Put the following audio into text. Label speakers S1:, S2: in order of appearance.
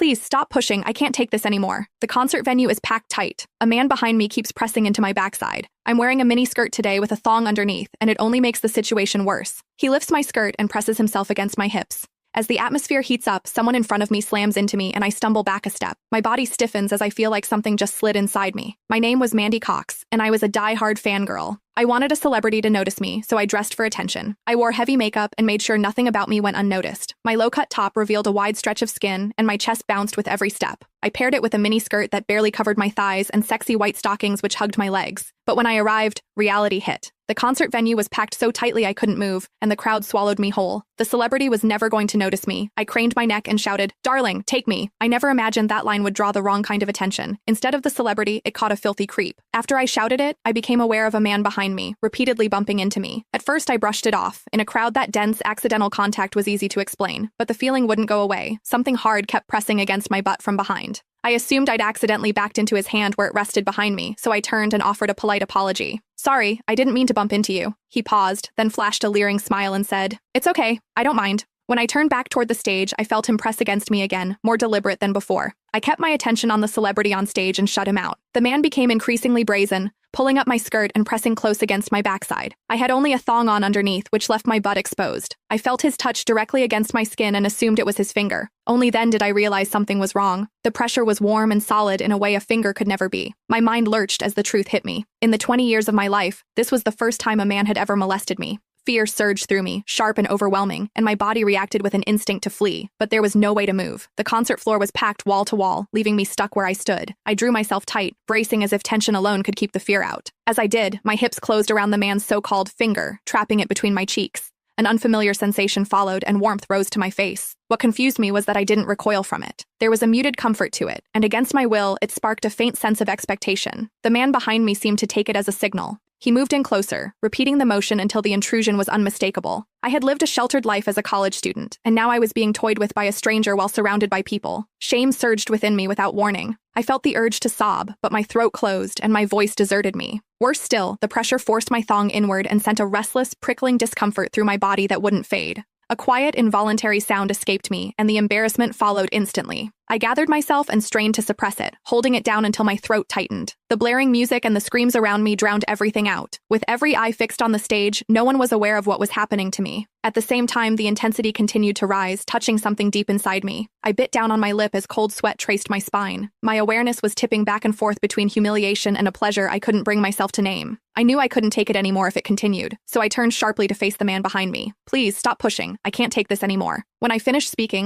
S1: Please stop pushing. I can't take this anymore. The concert venue is packed tight. A man behind me keeps pressing into my backside. I'm wearing a mini skirt today with a thong underneath, and it only makes the situation worse. He lifts my skirt and presses himself against my hips. As the atmosphere heats up, someone in front of me slams into me and I stumble back a step. My body stiffens as I feel like something just slid inside me. My name was Mandy Cox, and I was a die-hard fangirl. I wanted a celebrity to notice me, so I dressed for attention. I wore heavy makeup and made sure nothing about me went unnoticed. My low-cut top revealed a wide stretch of skin, and my chest bounced with every step. I paired it with a mini skirt that barely covered my thighs and sexy white stockings which hugged my legs. But when I arrived, reality hit. The concert venue was packed so tightly I couldn't move, and the crowd swallowed me whole. The celebrity was never going to notice me. I craned my neck and shouted, "Darling, take me." I never imagined that line would draw the wrong kind of attention. Instead of the celebrity, it caught a filthy creep. After I shouted it, I became aware of a man behind me, repeatedly bumping into me. At first, I brushed it off. In a crowd that dense, accidental contact was easy to explain, but the feeling wouldn't go away. Something hard kept pressing against my butt from behind. I assumed I'd accidentally backed into his hand where it rested behind me, so I turned and offered a polite apology. "Sorry, I didn't mean to bump into you." He paused, then flashed a leering smile and said, "It's okay, I don't mind." When I turned back toward the stage, I felt him press against me again, more deliberate than before. I kept my attention on the celebrity on stage and shut him out. The man became increasingly brazen, pulling up my skirt and pressing close against my backside. I had only a thong on underneath, which left my butt exposed. I felt his touch directly against my skin and assumed it was his finger. Only then did I realize something was wrong. The pressure was warm and solid in a way a finger could never be. My mind lurched as the truth hit me. In the 20 years of my life, this was the first time a man had ever molested me. Fear surged through me, sharp and overwhelming, and my body reacted with an instinct to flee. But there was no way to move. The concert floor was packed wall to wall, leaving me stuck where I stood. I drew myself tight, bracing as if tension alone could keep the fear out. As I did, my hips closed around the man's so-called finger, trapping it between my cheeks. An unfamiliar sensation followed, and warmth rose to my face. What confused me was that I didn't recoil from it. There was a muted comfort to it, and against my will, it sparked a faint sense of expectation. The man behind me seemed to take it as a signal. He moved in closer, repeating the motion until the intrusion was unmistakable. I had lived a sheltered life as a college student, and now I was being toyed with by a stranger while surrounded by people. Shame surged within me without warning. I felt the urge to sob, but my throat closed and my voice deserted me. Worse still, the pressure forced my thong inward and sent a restless, prickling discomfort through my body that wouldn't fade. A quiet, involuntary sound escaped me, and the embarrassment followed instantly. I gathered myself and strained to suppress it, holding it down until my throat tightened. The blaring music and the screams around me drowned everything out. With every eye fixed on the stage, no one was aware of what was happening to me. At the same time, the intensity continued to rise, touching something deep inside me. I bit down on my lip as cold sweat traced my spine. My awareness was tipping back and forth between humiliation and a pleasure I couldn't bring myself to name. I knew I couldn't take it anymore if it continued, so I turned sharply to face the man behind me. "Please, stop pushing. I can't take this anymore." When I finished speaking,